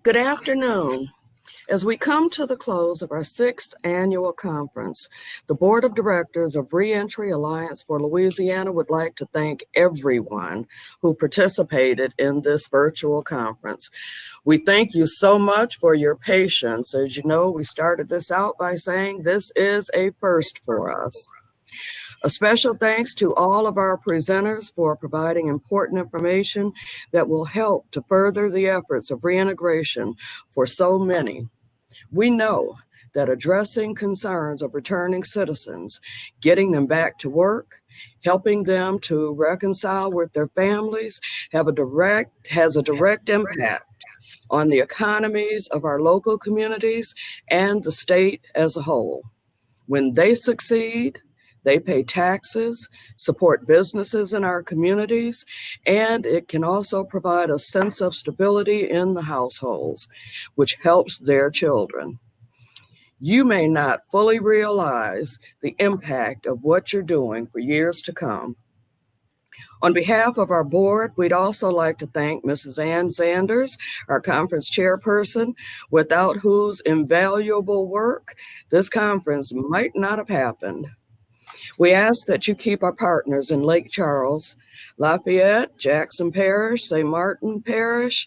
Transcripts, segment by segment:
Good afternoon. As we come to the close of our 6th annual conference, the Board of Directors of Reentry Alliance for Louisiana would like to thank everyone who participated in this virtual conference. We thank you so much for your patience. As you know, we started this out by saying this is a first for us. A special thanks to all of our presenters for providing important information that will help to further the efforts of reintegration for so many. We know that addressing concerns of returning citizens, getting them back to work, helping them to reconcile with their families has a direct impact on the economies of our local communities and the state as a whole. When they succeed, they pay taxes, support businesses in our communities, and it can also provide a sense of stability in the households, which helps their children. You may not fully realize the impact of what you're doing for years to come. On behalf of our board, we'd also like to thank Mrs. Ann Zanders, our conference chairperson, without whose invaluable work this conference might not have happened. We ask that you keep our partners in Lake Charles, Lafayette, Jackson Parish, St. Martin Parish,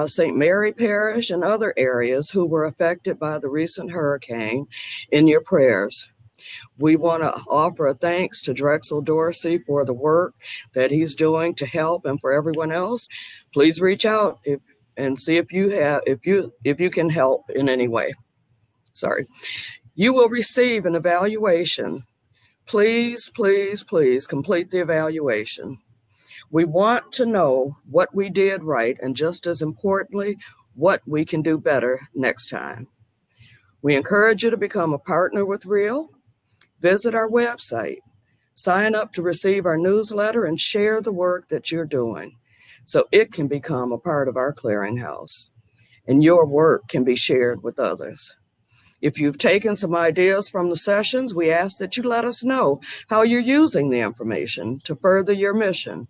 St. Mary Parish, and other areas who were affected by the recent hurricane in your prayers. We want to offer a thanks to Drexel Dorsey for the work that he's doing to help, and for everyone else, please reach out and see if you can help in any way. You will receive an evaluation. Please, please, please complete the evaluation. We want to know what we did right, and just as importantly, what we can do better next time. We encourage you to become a partner with REAL. Visit our website, sign up to receive our newsletter, and share the work that you're doing so it can become a part of our clearinghouse, and your work can be shared with others. If you've taken some ideas from the sessions, we ask that you let us know how you're using the information to further your mission.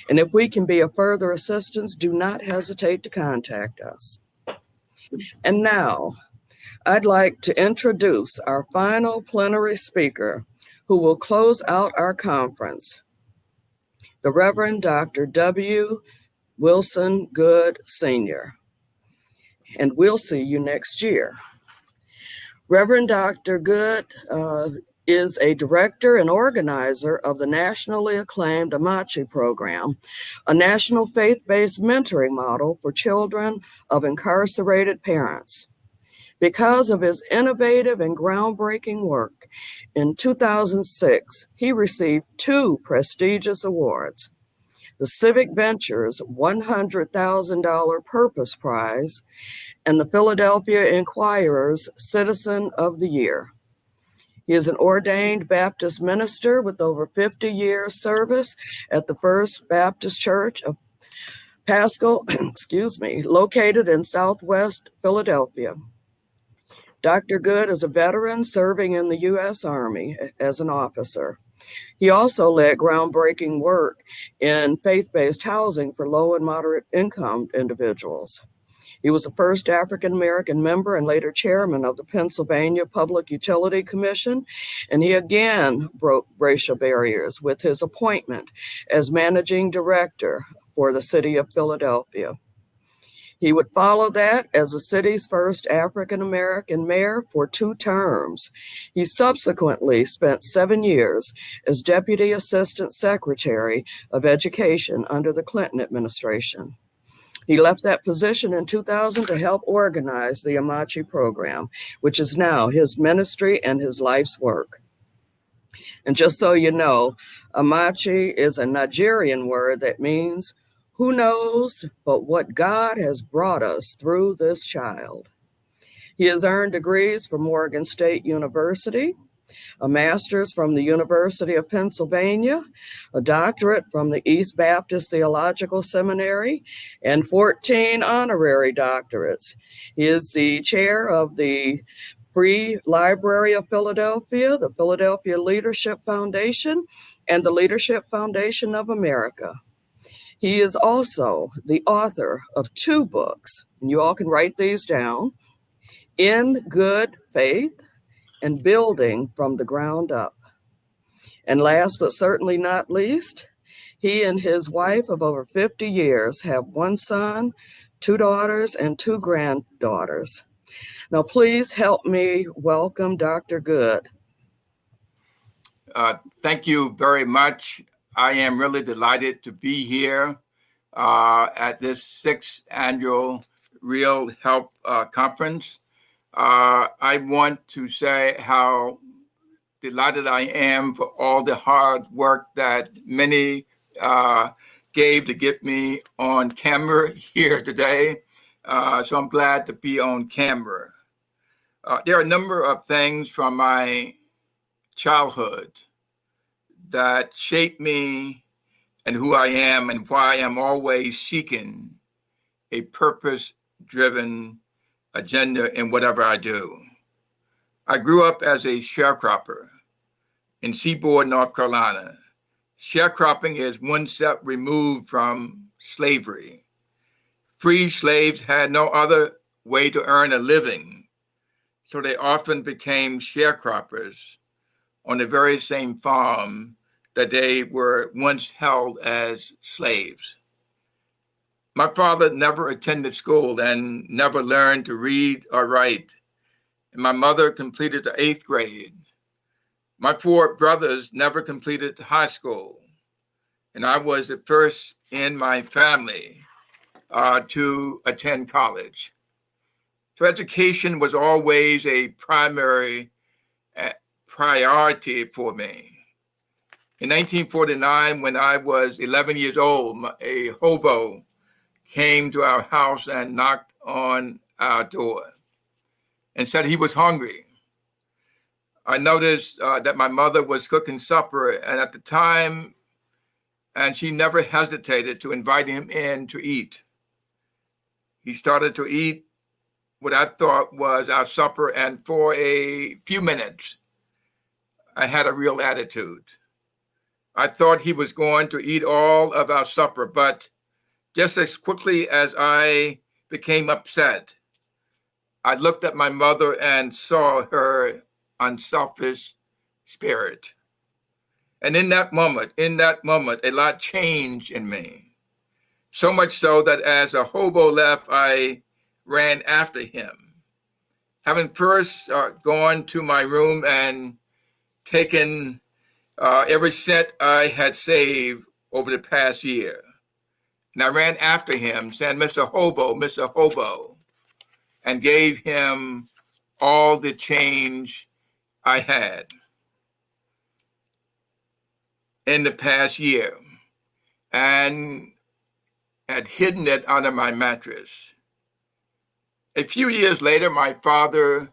And if we can be of further assistance, do not hesitate to contact us. And now, I'd like to introduce our final plenary speaker who will close out our conference, the Reverend Dr. W. Wilson Goode, Sr. And we'll see you next year. Reverend Dr. Goode is a director and organizer of the nationally acclaimed Amachi program, a national faith-based mentoring model for children of incarcerated parents. Because of his innovative and groundbreaking work, in 2006, he received 2 prestigious awards: the Civic Ventures $100,000 Purpose Prize and the Philadelphia Inquirer's Citizen of the Year. He is an ordained Baptist minister with over 50 years service at the First Baptist Church of Pascal, located in Southwest Philadelphia. Dr. Goode is a veteran serving in the U.S. Army as an officer. He also led groundbreaking work in faith-based housing for low and moderate income individuals. He was the first African-American member and later chairman of the Pennsylvania Public Utility Commission, and he again broke racial barriers with his appointment as managing director for the city of Philadelphia. He would follow that as the city's first African-American mayor for 2 terms. He subsequently spent 7 years as Deputy Assistant Secretary of Education under the Clinton administration. He left that position in 2000 to help organize the Amachi program, which is now his ministry and his life's work. And just so you know, Amachi is a Nigerian word that means who knows but what God has brought us through this child. He has earned degrees from Morgan State University, a master's from the University of Pennsylvania, a doctorate from the East Baptist Theological Seminary, and 14 honorary doctorates. He is the chair of the Free Library of Philadelphia, the Philadelphia Leadership Foundation, and the Leadership Foundation of America. He is also the author of 2 books, and you all can write these down: In Good Faith and Building from the Ground Up. And last but certainly not least, he and his wife of over 50 years have 1 son, 2 daughters, and 2 granddaughters. Now, please help me welcome Dr. Goode. Thank you very much. I am really delighted to be here at this 6th annual Real Help Conference. I want to say how delighted I am for all the hard work that many gave to get me on camera here today. So I'm glad to be on camera. There are a number of things from my childhood that shaped me and who I am and why I'm always seeking a purpose-driven agenda in whatever I do. I grew up as a sharecropper in Seaboard, North Carolina. Sharecropping is 1 step removed from slavery. Free slaves had no other way to earn a living, so they often became sharecroppers on the very same farm that they were once held as slaves. My father never attended school and never learned to read or write. And my mother completed the 8th grade. My 4 brothers never completed high school. And I was the first in my family to attend college. So education was always a primary priority for me. In 1949, when I was 11 years old, a hobo came to our house and knocked on our door and said he was hungry. I noticed that my mother was cooking supper, and at the time, and she never hesitated to invite him in to eat. He started to eat what I thought was our supper, and for a few minutes, I had a real attitude. I thought he was going to eat all of our supper, but just as quickly as I became upset, I looked at my mother and saw her unselfish spirit. And in that moment, a lot changed in me. So much so that as a hobo left, I ran after him. Having first gone to my room and taken every cent I had saved over the past year. And I ran after him saying, Mr. Hobo, and gave him all the change I had in the past year and had hidden it under my mattress. A few years later, my father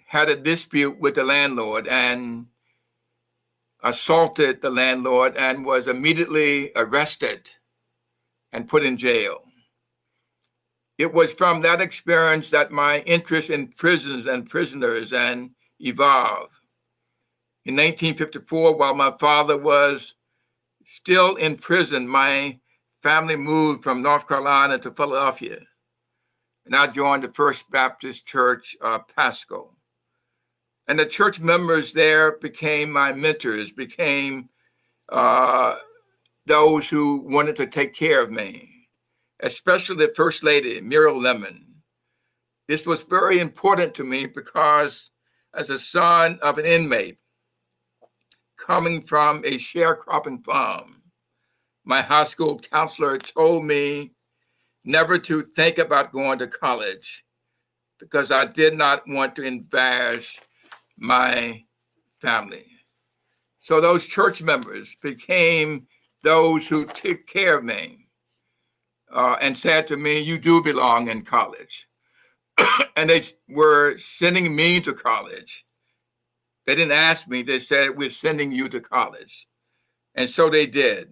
had a dispute with the landlord and assaulted the landlord and was immediately arrested and put in jail. It was from that experience that my interest in prisons and prisoners and evolved. In 1954, while my father was still in prison, my family moved from North Carolina to Philadelphia. And I joined the First Baptist Church of Pasco. And the church members there became my mentors, became those who wanted to take care of me, especially the First Lady, Muriel Lemon. This was very important to me because as a son of an inmate coming from a sharecropping farm, my high school counselor told me never to think about going to college because I did not want to embarrass my family. So those church members became those who took care of me and said to me, you do belong in college. And they were sending me to college. They didn't ask me, they said, we're sending you to college. And so they did.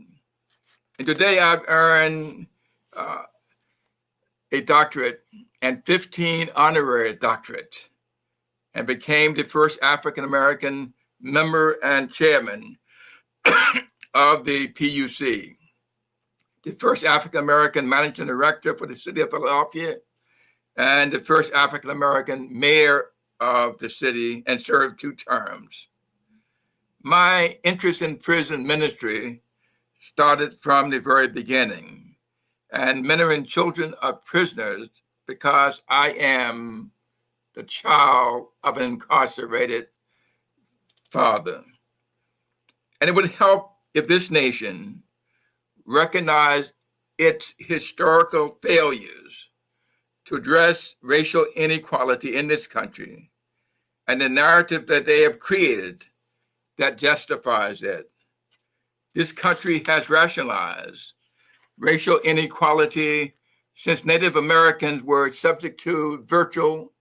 And today I've earned a doctorate and 15 honorary doctorates and became the first African-American member and chairman of the PUC. the first African-American managing director for the city of Philadelphia, and the first African-American mayor of the city, and served 2 terms. My interest in prison ministry started from the very beginning, and mentoring children of prisoners because I am the child of an incarcerated father. And it would help if this nation recognized its historical failures to address racial inequality in this country and the narrative that they have created that justifies it. This country has rationalized racial inequality since Native Americans were subject to virtual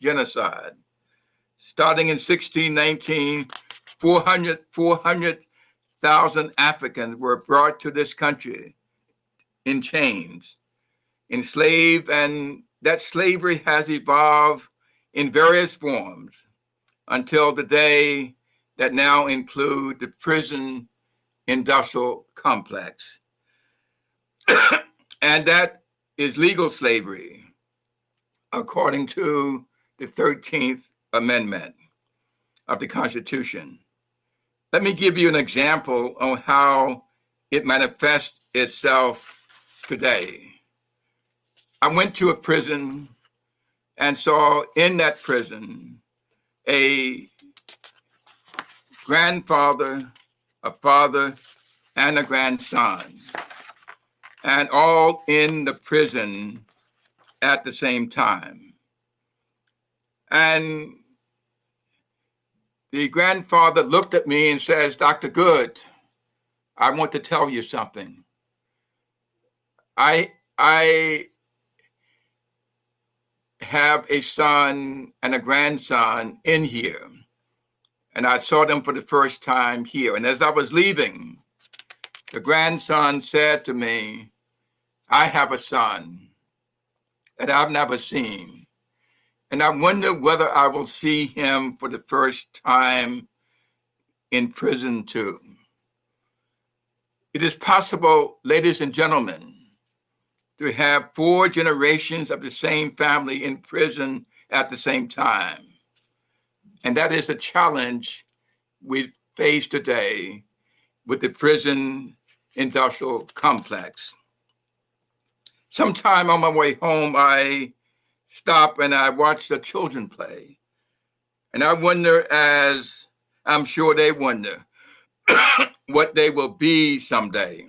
genocide. Starting in 1619, 400,000 Africans were brought to this country in chains, enslaved, and that slavery has evolved in various forms until the day that now include the prison industrial complex. And that is legal slavery, according to the 13th Amendment of the Constitution. Let me give you an example on how it manifests itself today. I went to a prison and saw in that prison a grandfather, a father, and a grandson, and all in the prison at the same time. And the grandfather looked at me and says, "Dr. Goode, I want to tell you something. I have a son and a grandson in here, and I saw them for the first time here. And as I was leaving, the grandson said to me, I have a son that I've never seen, and I wonder whether I will see him for the first time in prison too." It is possible, ladies and gentlemen, to have 4 generations of the same family in prison at the same time. And that is a challenge we face today with the prison industrial complex. Sometime on my way home, I stop and I watch the children play. And I wonder, as I'm sure they wonder, what they will be someday.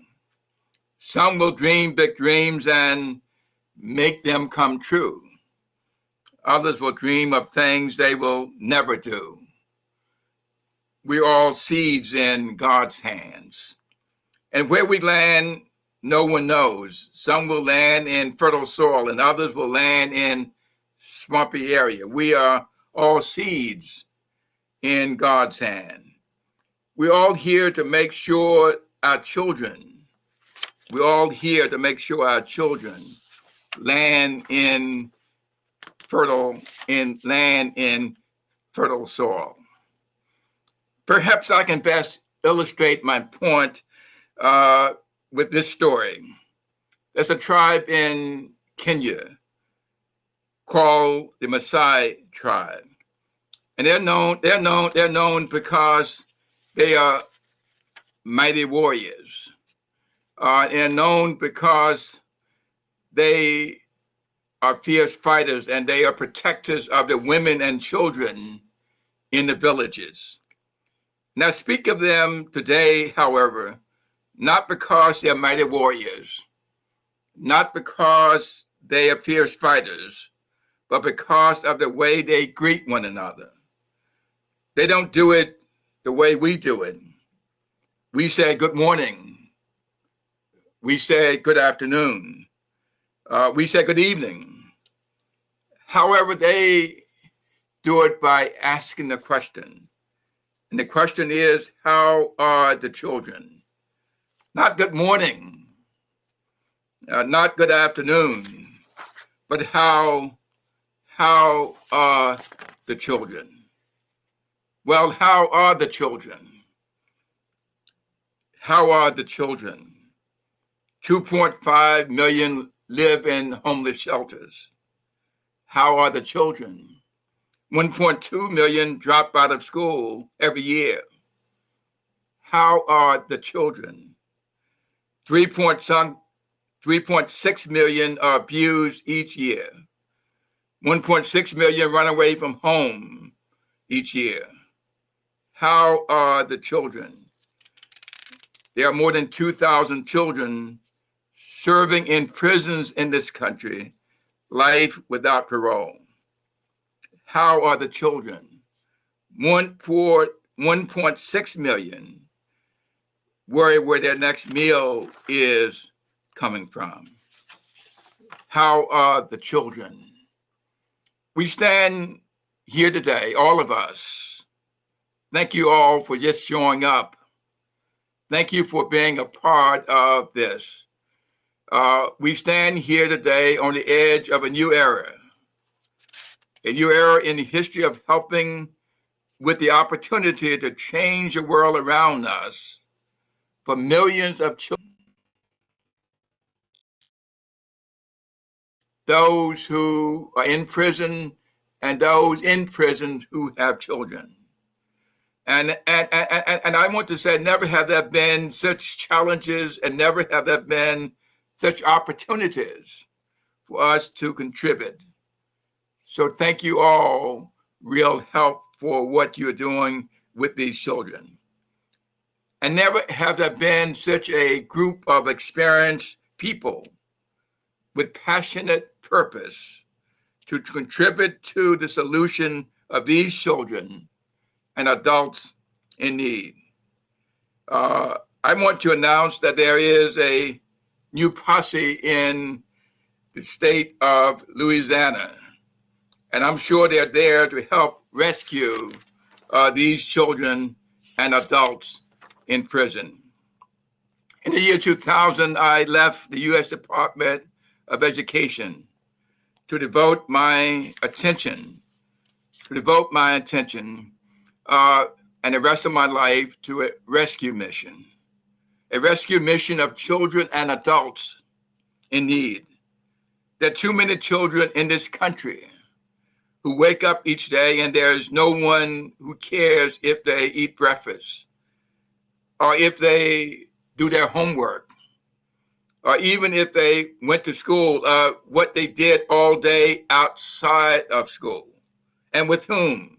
Some will dream big dreams and make them come true. Others will dream of things they will never do. We're all seeds in God's hands. And where we land, no one knows. Some will land in fertile soil and others will land in swampy area. We are all seeds in God's hand. We're all here to make sure our children land in fertile soil. Perhaps I can best illustrate my point with this story. There's a tribe in Kenya called the Maasai tribe, and they're known because they are mighty warriors. They're known because they are fierce fighters and they are protectors of the women and children in the villages. Now, I speak of them today, however, not because they're mighty warriors, not because they are fierce fighters, but because of the way they greet one another. They don't do it the way we do it. We say good morning. We say good afternoon. We say good evening. However, they do it by asking the question. And the question is, how are the children? Not good morning, not good afternoon, but how are the children? Well, how are the children? How are the children? 2.5 million live in homeless shelters. How are the children? 1.2 million drop out of school every year. How are the children? 3.6 million are abused each year. 1.6 million run away from home each year. How are the children? There are more than 2,000 children serving in prisons in this country, life without parole. How are the children? 1.6 million worry where their next meal is coming from. How are the children? We stand here today, all of us. Thank you all for just showing up. Thank you for being a part of this. We stand here today on the edge of a new era in the history of helping with the opportunity to change the world around us for millions of children, those who are in prison and those in prison who have children. And I want to say, never have there been such challenges and never have there been such opportunities for us to contribute. So thank you all, real help for what you're doing with these children. And never have there been such a group of experienced people with passionate purpose to contribute to the solution of these children and adults in need. I want to announce that there is a new posse in the state of Louisiana, and I'm sure they're there to help rescue these children and adults in prison. In the year 2000, I left the U.S. Department of Education to devote my attention and the rest of my life to a rescue mission of children and adults in need. There are too many children in this country who wake up each day and there's no one who cares if they eat breakfast or if they do their homework or even if they went to school, what they did all day outside of school and with whom,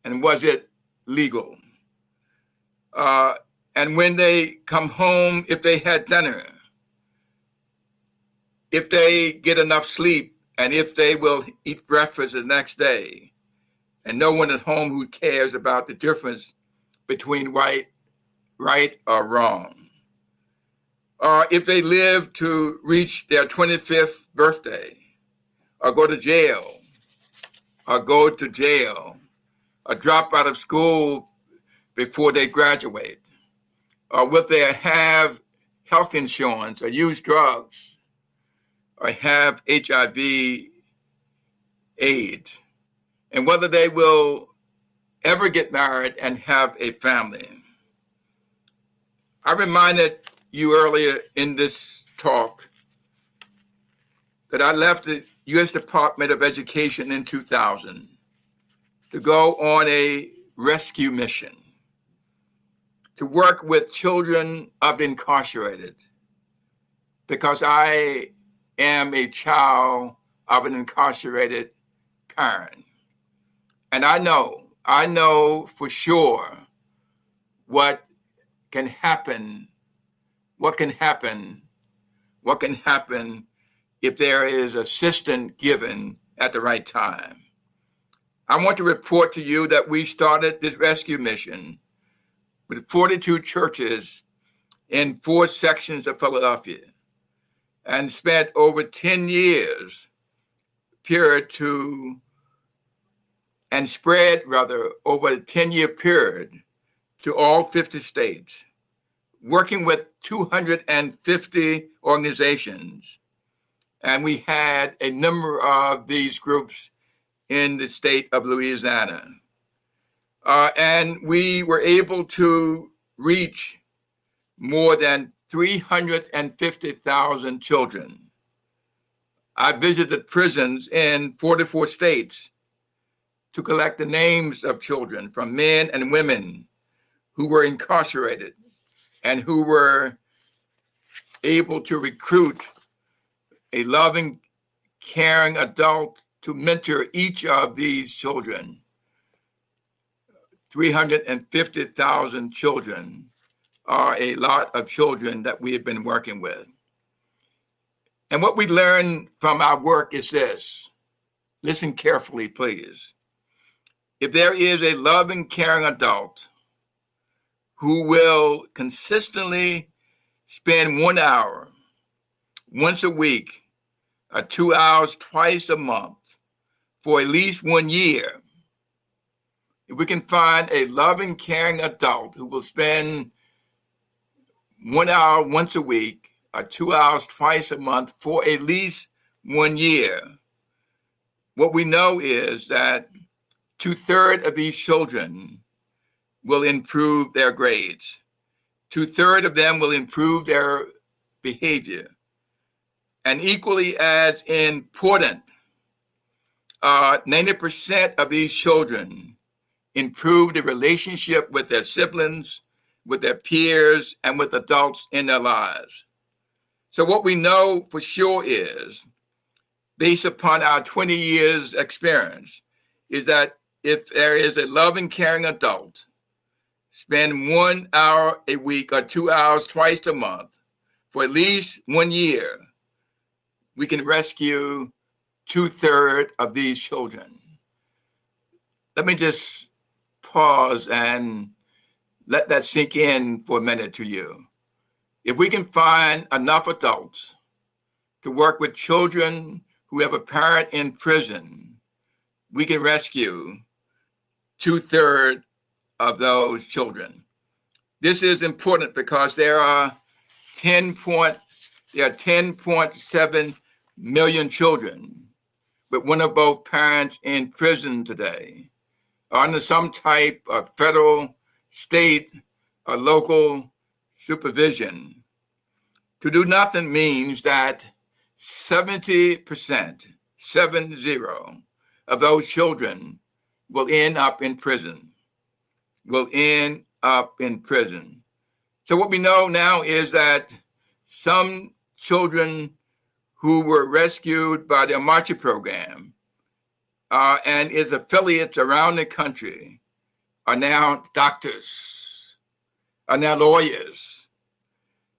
and was it legal? And when they come home, if they had dinner, if they get enough sleep, and if they will eat breakfast the next day, and no one at home who cares about the difference between right or wrong. Or if they live to reach their 25th birthday, or go to jail, or drop out of school before they graduate, or will they have health insurance, or use drugs, or have HIV, AIDS, and whether they will ever get married and have a family. I reminded you earlier in this talk that I left the U.S. Department of Education in 2000 to go on a rescue mission to work with children of the incarcerated, because I am a child of an incarcerated parent. And I know for sure what can happen if there is assistance given at the right time. I want to report to you that we started this rescue mission with 42 churches in 4 sections of Philadelphia and spent over 10 years spread over a 10-year period to all 50 states, working with 250 organizations. And we had a number of these groups in the state of Louisiana. And we were able to reach more than 350,000 children. I visited prisons in 44 states to collect the names of children from men and women who were incarcerated and who were able to recruit a loving, caring adult to mentor each of these children. 350,000 children are a lot of children that we have been working with. And what we learn from our work is this. Listen carefully, please. If there is a loving, caring adult who will consistently spend 1 hour once a week or 2 hours twice a month for at least 1 year, if we can find a loving, caring adult who will spend 1 hour once a week or 2 hours twice a month for at least 1 year, what we know is that 2/3 of these children will improve their grades. 2/3 of them will improve their behavior. And equally as important, 90% of these children improve the relationship with their siblings, with their peers, and with adults in their lives. So what we know for sure is, based upon our 20 years experience, is that if there is a loving, caring adult, spend 1 hour a week or 2 hours twice a month for at least 1 year, we can rescue 2/3 of these children. Let me just pause and let that sink in for a minute to you. If we can find enough adults to work with children who have a parent in prison, we can rescue 2/3 of those children. This is important because there are 10.7 million children with one or both parents in prison today, under some type of federal, state, or local supervision. To do nothing means that 70%, 70, of those children will end up in prison, So what we know now is that some children who were rescued by the Marchi program and its affiliates around the country are now doctors, are now lawyers,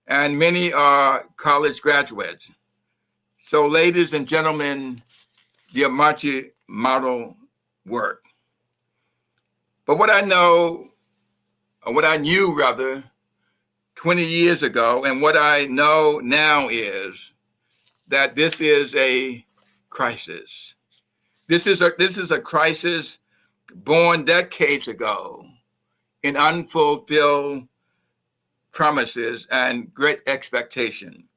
and many are college graduates. So ladies and gentlemen, the Marchi model worked. But what I know, or what I knew rather, 20 years ago, and what I know now is that this is a crisis. This is a crisis born decades ago in unfulfilled promises and great expectation.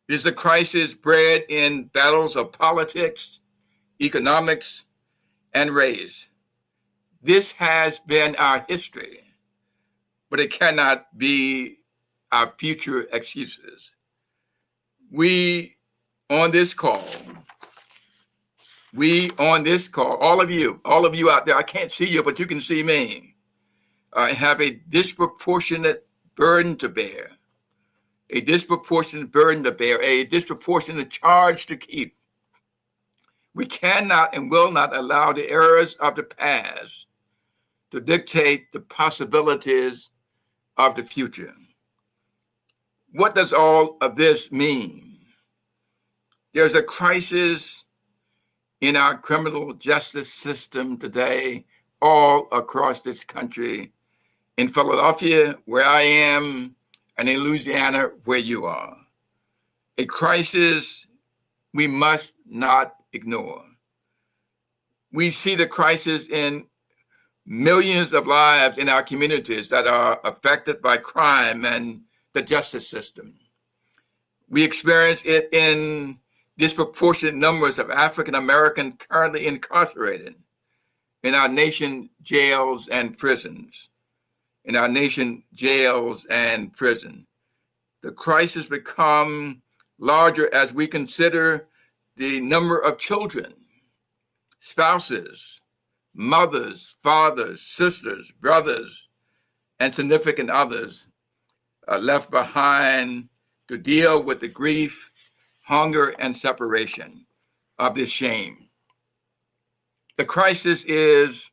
This is a crisis bred in battles of politics, economics, and race. This has been our history, but it cannot be our future excuses. We on this call, all of you out there, I can't see you, but you can see me, have a disproportionate burden to bear, a disproportionate charge to keep. We cannot and will not allow the errors of the past to dictate the possibilities of the future. What does all of this mean? There's a crisis in our criminal justice system today, all across this country, in Philadelphia, where I am, and in Louisiana, where you are. A crisis we must not ignore. We see the crisis in millions of lives in our communities that are affected by crime and the justice system. We experience it in disproportionate numbers of African Americans currently incarcerated in our nation jails and prisons. The crisis become larger as we consider the number of children, spouses, mothers, fathers, sisters, brothers, and significant others left behind to deal with the grief, hunger, and separation of this shame. The crisis is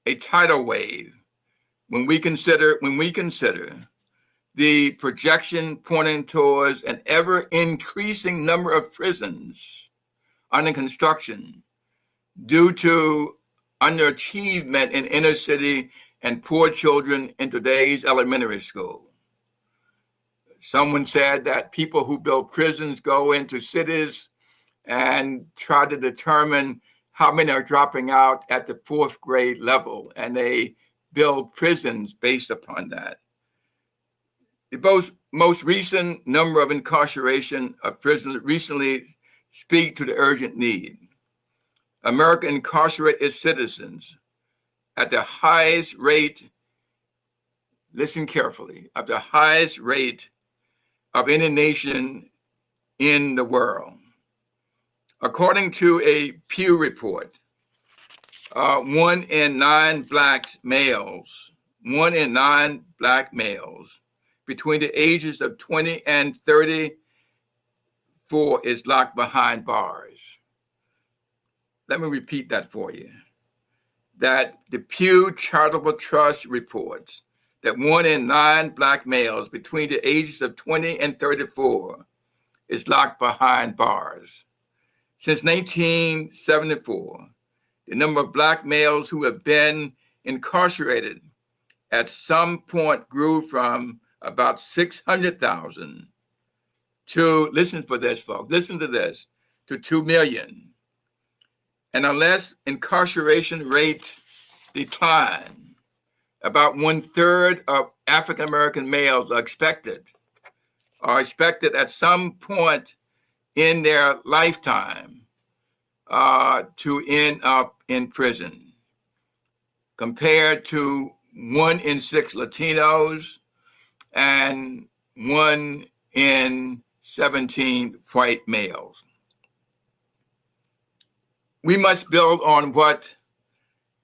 a tidal wave when we consider the projection pointing towards an ever increasing number of prisons under construction due to underachievement in inner city and poor children in today's elementary school. Someone said that people who build prisons go into cities and try to determine how many are dropping out at the 4th grade level, and they build prisons based upon that. The most recent number of incarceration of prisoners recently speak to the urgent need. America incarcerates its citizens at the highest rate, listen carefully, at the highest rate of any nation in the world. According to a Pew report, 1 in 9 black males between the ages of 20 and 34 is locked behind bars. Let me repeat that for you. That the Pew Charitable Trust reports that 1 in 9 black males between the ages of 20 and 34 is locked behind bars. Since 1974, the number of black males who have been incarcerated at some point grew from about 600,000 to, listen for this, folks, listen to this, to 2 million. And unless incarceration rates decline, about 1/3 of African-American males are expected at some point in their lifetime to end up in prison, compared to 1 in 6 Latinos and 1 in 17 white males. We must build on what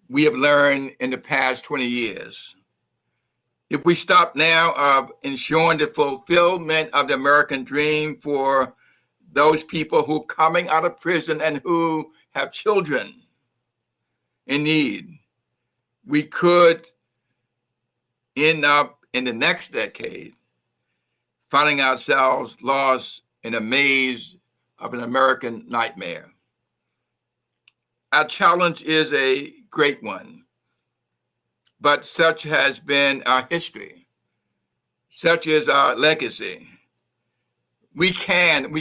we have learned in the past 20 years. If we stop now of ensuring the fulfillment of the American dream for those people who are coming out of prison and who have children in need, we could end up in the next decade finding ourselves lost in a maze of an American nightmare. Our challenge is a great one, but such has been our history. Such is our legacy. We can,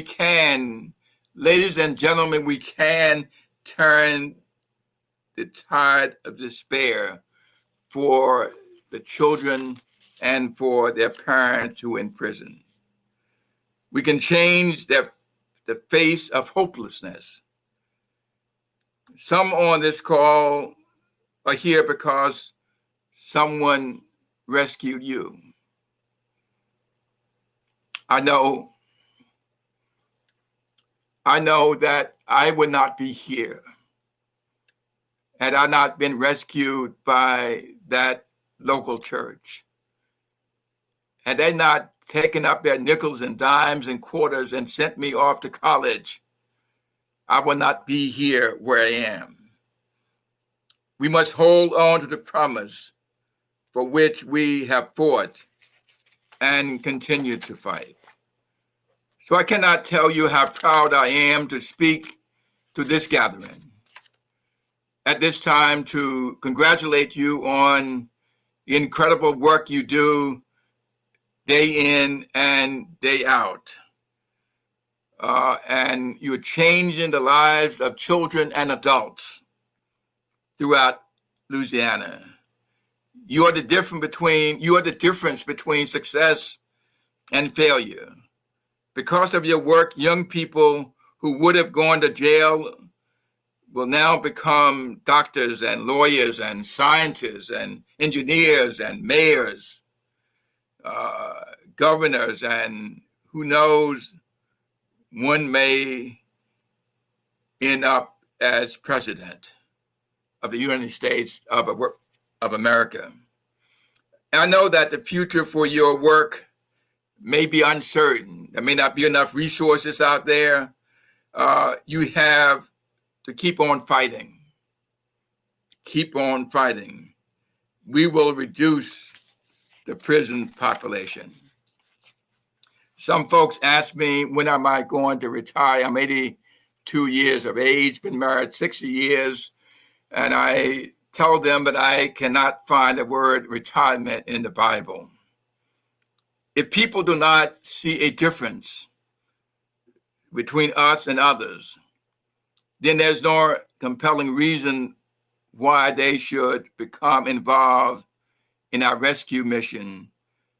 ladies and gentlemen, we can turn the tide of despair for the children and for their parents who are in prison. We can change the face of hopelessness. Some on this call are here because someone rescued you. I know that I would not be here had I not been rescued by that local church. Had they not taken up their nickels and dimes and quarters and sent me off to college, I will not be here where I am. We must hold on to the promise for which we have fought and continue to fight. So I cannot tell you how proud I am to speak to this gathering at this time, to congratulate you on the incredible work you do day in and day out. And you're changing the lives of children and adults throughout Louisiana. You are the difference between success and failure. Because of your work, young people who would have gone to jail will now become doctors and lawyers and scientists and engineers and mayors, governors, and who knows, one may end up as president of the United States of America. And I know that the future for your work may be uncertain. There may not be enough resources out there. You have to keep on fighting. Keep on fighting. We will reduce the prison population. Some folks ask me, when am I going to retire? I'm 82 years of age, been married 60 years, and I tell them that I cannot find the word retirement in the Bible. If people do not see a difference between us and others, then there's no compelling reason why they should become involved in our rescue mission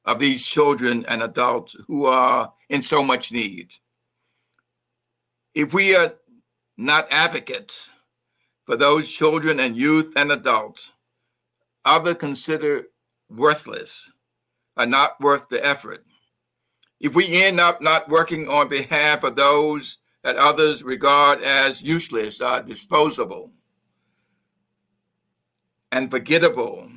of these children and adults who are in so much need. If we are not advocates for those children and youth and adults, others consider worthless are not worth the effort. If we end up not working on behalf of those that others regard as useless, disposable, and forgettable,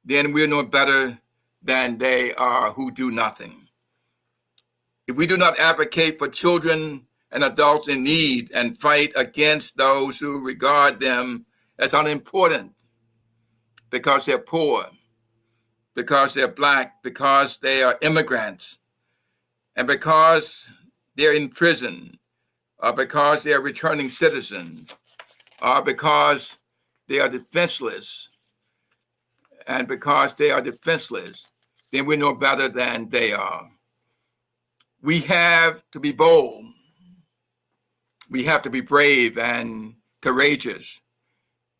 then we're no better than they are who do nothing. If we do not advocate for children and adults in need and fight against those who regard them as unimportant because they're poor, because they're Black, because they are immigrants, and because they're in prison, or because they are returning citizens, or because they are defenseless, and because they are defenseless, then we're no better than they are. We have to be bold. We have to be brave and courageous.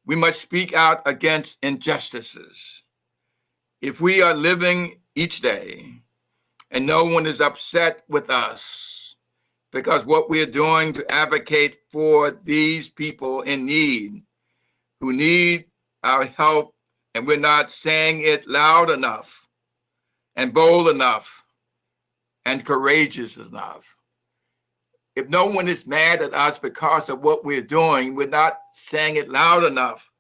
We must speak out against injustices. If we are living each day and no one is upset with us because what we're doing to advocate for these people in need, who need our help, and we're not saying it loud enough and bold enough and courageous enough. If no one is mad at us because of what we're doing, we're not saying it loud enough.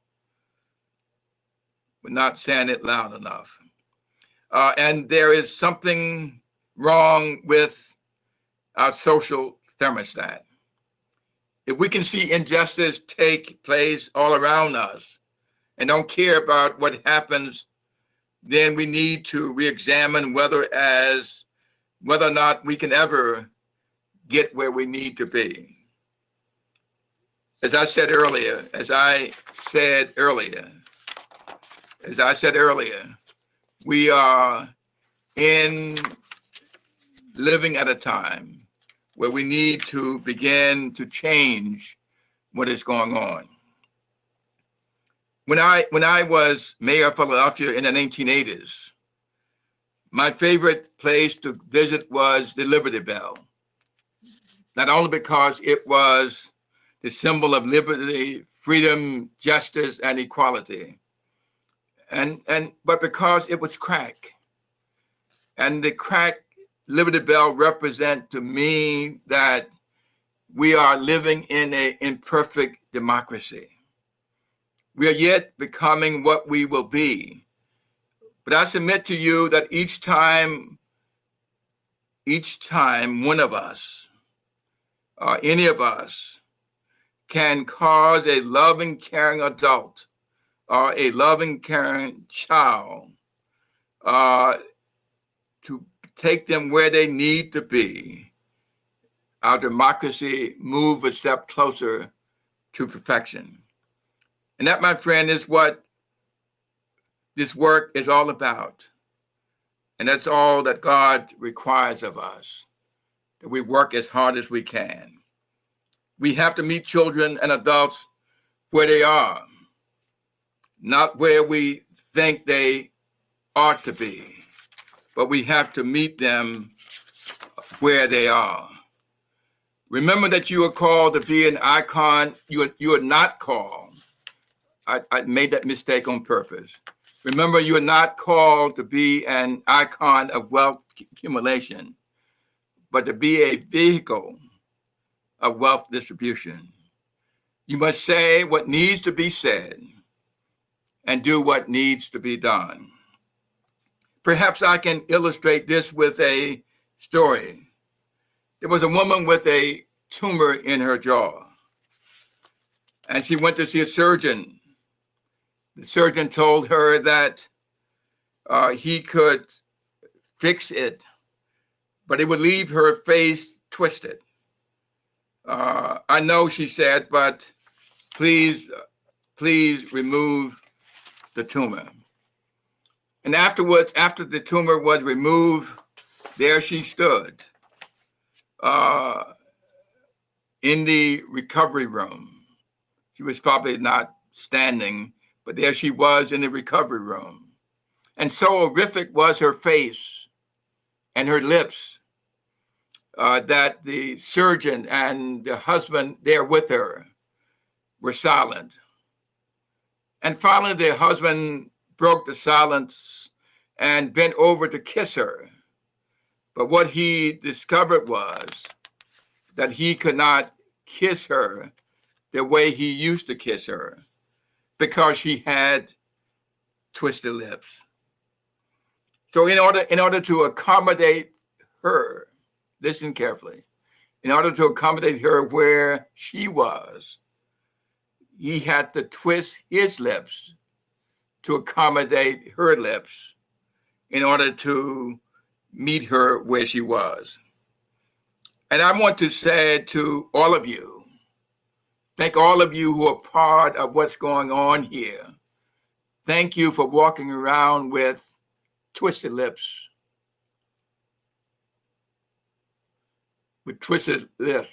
We're not saying it loud enough. And there is something wrong with our social thermostat. If we can see injustice take place all around us and don't care about what happens, then we need to re-examine whether or not we can ever get where we need to be. As I said earlier, we are living at a time where we need to begin to change what is going on. When I was mayor of Philadelphia in the 1980s, my favorite place to visit was the Liberty Bell. Not only because it was the symbol of liberty, freedom, justice, and equality, but because it was crack. And the crack Liberty Bell represent to me that we are living in an imperfect democracy. We are yet becoming what we will be. But I submit to you that each time one of us, or any of us, can cause a loving, caring adult or a loving, caring child to take them where they need to be, our democracy move a step closer to perfection. And that, my friend, is what this work is all about. And that's all that God requires of us, that we work as hard as we can. We have to meet children and adults where they are, not where we think they ought to be, but we have to meet them where they are. Remember that you are called to be an icon. You are not called. I made that mistake on purpose. Remember, you are not called to be an icon of wealth accumulation, but to be a vehicle of wealth distribution. You must say what needs to be said and do what needs to be done. Perhaps I can illustrate this with a story. There was a woman with a tumor in her jaw, and she went to see a surgeon. The surgeon told her that he could fix it, but it would leave her face twisted. I know, she said, but please remove the tumor. And afterwards, after the tumor was removed, there she stood in the recovery room. She was probably not standing, but there she was in the recovery room. And so horrific was her face and her lips that the surgeon and the husband there with her were silent. And finally, the husband broke the silence and bent over to kiss her. But what he discovered was that he could not kiss her the way he used to kiss her because she had twisted lips. So in order to accommodate her, listen carefully, in order to accommodate her where she was, he had to twist his lips to accommodate her lips in order to meet her where she was. And I want to say to all of you, thank all of you who are part of what's going on here. Thank you for walking around with twisted lips. With twisted lips.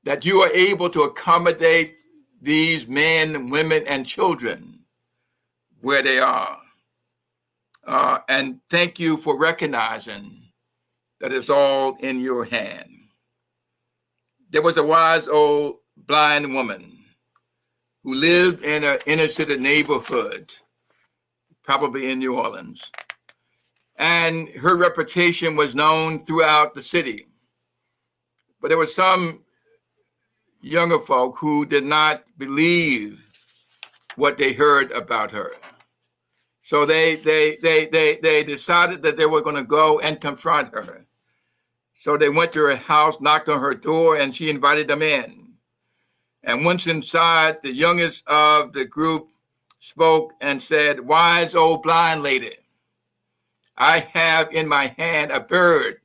That you are able to accommodate these men, women, and children where they are. And thank you for recognizing that it's all in your hand. There was a wise old blind woman who lived in an inner city neighborhood, probably in New Orleans. And her reputation was known throughout the city. But there were some younger folk who did not believe what they heard about her. So they decided that they were going to go and confront her. So they went to her house, knocked on her door, and she invited them in. And once inside, the youngest of the group spoke and said, "Wise old blind lady, I have in my hand a bird.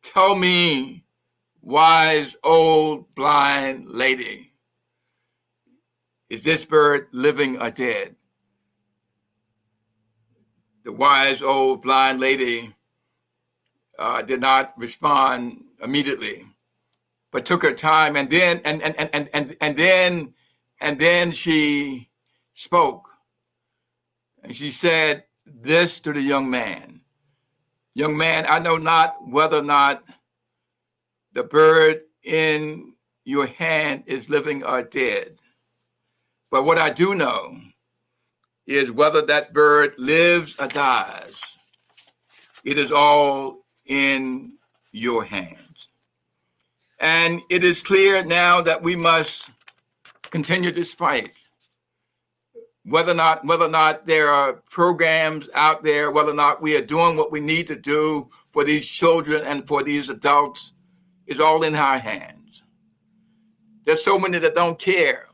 Tell me, wise old blind lady, is this bird living or dead?" The wise old blind lady did not respond immediately, but took her time, and then she spoke, and she said this to the young man: "Young man, I know not whether or not the bird in your hand is living or dead, but what I do know is whether that bird lives or dies, it is all in your hands. And it is clear now that we must continue this fight. Whether or not there are programs out there, whether or not we are doing what we need to do for these children and for these adults, is all in our hands. There's so many that don't care.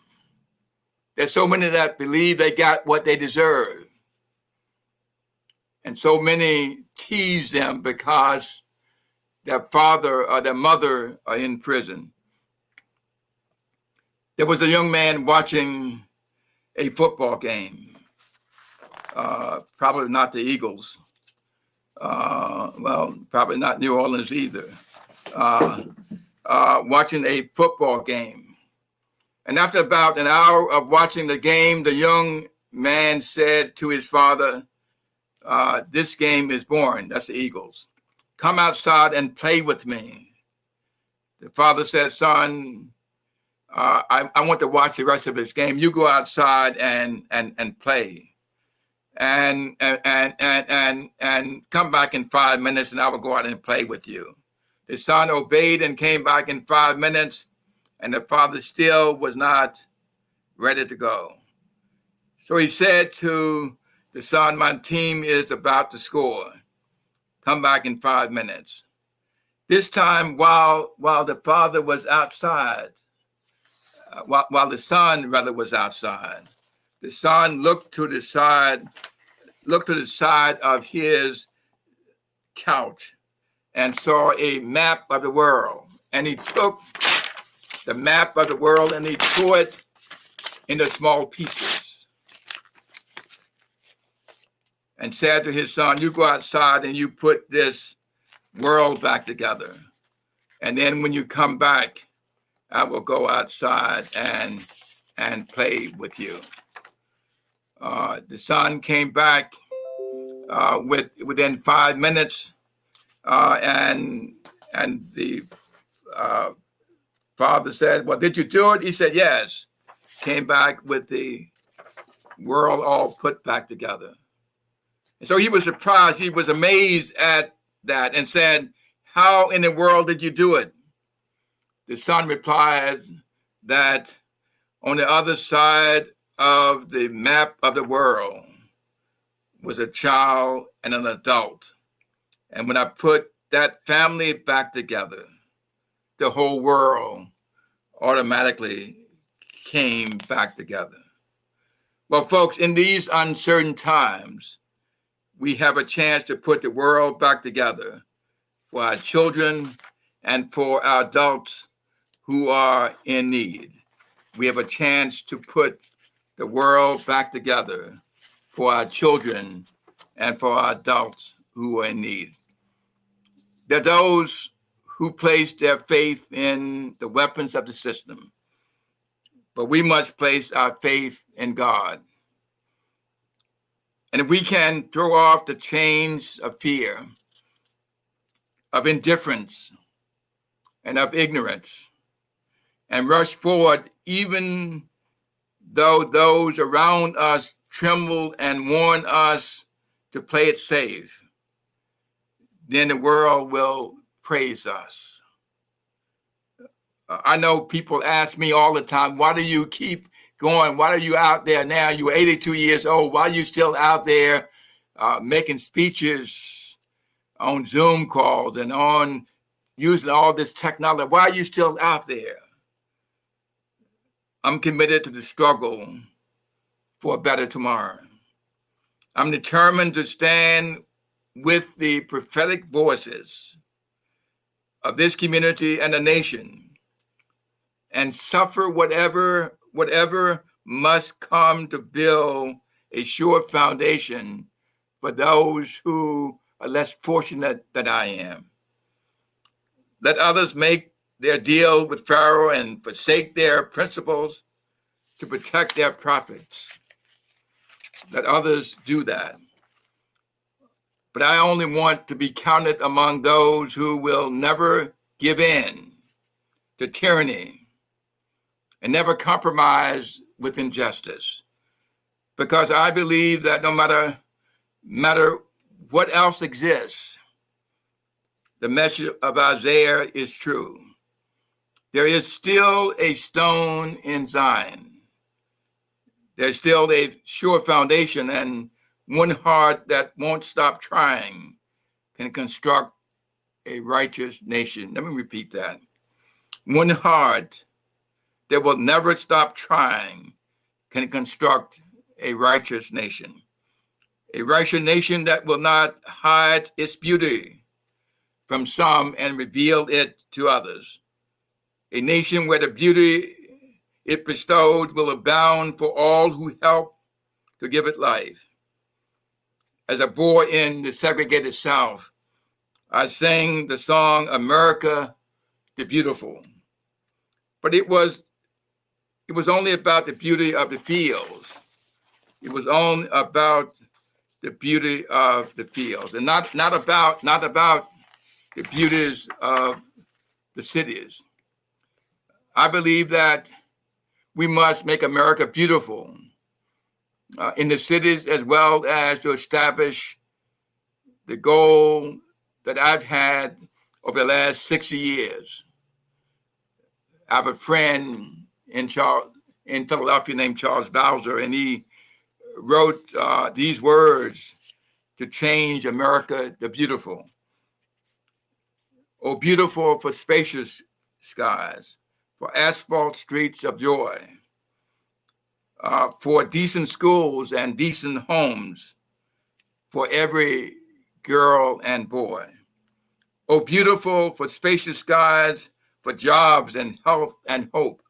There's so many that believe they got what they deserve. And so many tease them because their father or their mother are in prison. There was a young man watching a football game, probably not the Eagles, well, probably not New Orleans either, watching a football game. And after about an hour of watching the game, the young man said to his father, "This game is boring." That's the Eagles. "Come outside and play with me." The father said, "Son, I want to watch the rest of this game. You go outside and play, and come back in 5 minutes, and I will go out and play with you. The son obeyed and came back in 5 minutes, and the father still was not ready to go. So he said to the son, my team is about to score. Come back in 5 minutes. This time, while the father was outside, while the son rather was outside, the son looked to the side of his couch and saw a map of the world. And he took the map of the world and he tore it into small pieces and said to his son, you go outside and you put this world back together. And then when you come back, I will go outside and play with you. The son came back within 5 minutes, and the father said, well, did you do it? He said, yes. Came back with the world all put back together. And so he was surprised. He was amazed at that and said, how in the world did you do it? The son replied that on the other side of the map of the world was a child and an adult. And when I put that family back together, the whole world automatically came back together. Well, folks, in these uncertain times, we have a chance to put the world back together for our children and for our adults who are in need. We have a chance to put the world back together for our children and for our adults who are in need. There are those who place their faith in the weapons of the system, but we must place our faith in God. And if we can throw off the chains of fear, of indifference, and of ignorance, and rush forward even though those around us tremble and warn us to play it safe, then the world will praise us. I know people ask me all the time, why do you keep going? Why are you out there now? You're 82 years old. Why are you still out there making speeches on Zoom calls and on using all this technology? Why are you still out there? I'm committed to the struggle for a better tomorrow. I'm determined to stand with the prophetic voices of this community and the nation and suffer whatever must come to build a sure foundation for those who are less fortunate than I am. Let others make their deal with Pharaoh and forsake their principles to protect their profits. Let others do that. But I only want to be counted among those who will never give in to tyranny and never compromise with injustice. Because I believe that no matter what else exists, the message of Isaiah is true. There is still a stone in Zion. There's still a sure foundation, and one heart that won't stop trying can construct a righteous nation. Let me repeat that. One heart that will never stop trying can construct a righteous nation. A righteous nation that will not hide its beauty from some and reveal it to others. A nation where the beauty it bestows will abound for all who help to give it life. As a boy in the segregated South, I sang the song, America the Beautiful. But it was only about the beauty of the fields. It was only about the beauty of the fields, and not about the beauties of the cities. I believe that we must make America beautiful in the cities, as well as to establish the goal that I've had over the last 60 years. I have a friend in Philadelphia named Charles Bowser, and he wrote these words to change America the beautiful. Oh, beautiful for spacious skies, for asphalt streets of joy, for decent schools and decent homes for every girl and boy. Oh, beautiful for spacious skies, for jobs and health and hope,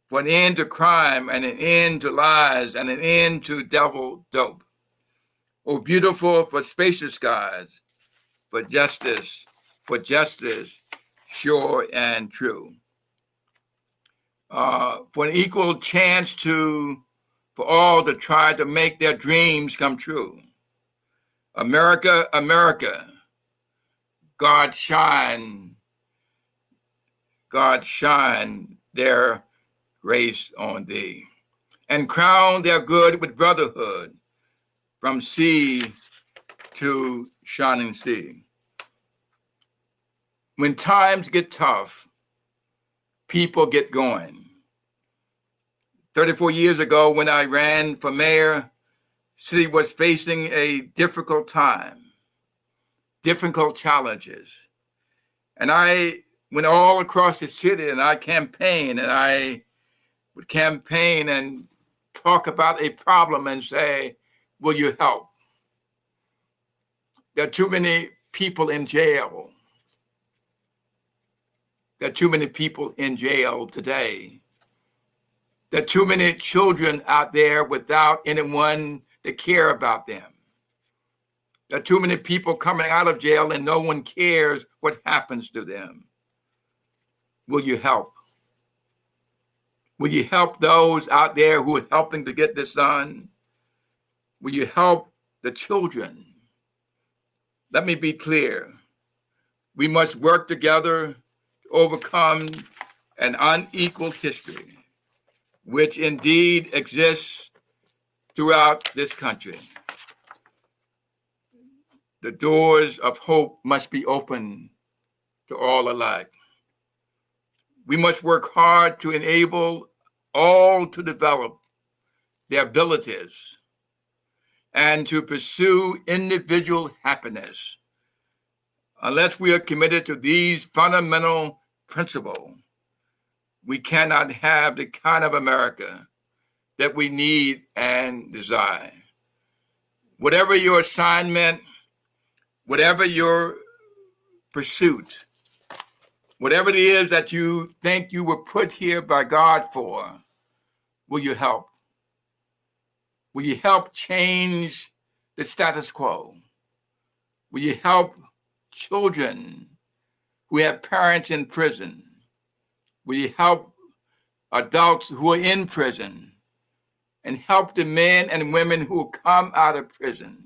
for an end to crime and an end to lies and an end to devil dope. Oh, beautiful for spacious skies, for justice, sure and true. For an equal chance for all to try to make their dreams come true. America, America, God shine their grace on thee, and crown their good with brotherhood from sea to shining sea. When times get tough, people get going. 34 years ago, when I ran for mayor, city was facing a difficult time, difficult challenges. And I went all across the city and I campaigned, and I would campaign and talk about a problem and say, will you help? There are too many people in jail. There are too many people in jail today. There are too many children out there without anyone to care about them. There are too many people coming out of jail and no one cares what happens to them. Will you help? Will you help those out there who are helping to get this done? Will you help the children? Let me be clear. We must work together to overcome an unequal history, which indeed exists throughout this country. The doors of hope must be open to all alike. We must work hard to enable all to develop their abilities and to pursue individual happiness. Unless we are committed to these fundamental principles, we cannot have the kind of America that we need and desire. Whatever your assignment, whatever your pursuit, whatever it is that you think you were put here by God for, will you help? Will you help change the status quo? Will you help children who have parents in prison? Will you help adults who are in prison and help the men and women who come out of prison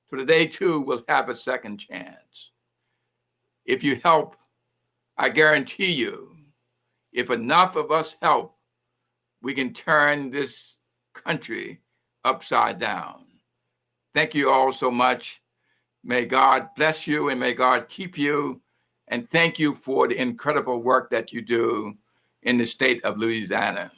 so that they too will have a second chance? If you help, I guarantee you, if enough of us help, we can turn this country upside down. Thank you all so much. May God bless you and may God keep you. And thank you for the incredible work that you do in the state of Louisiana.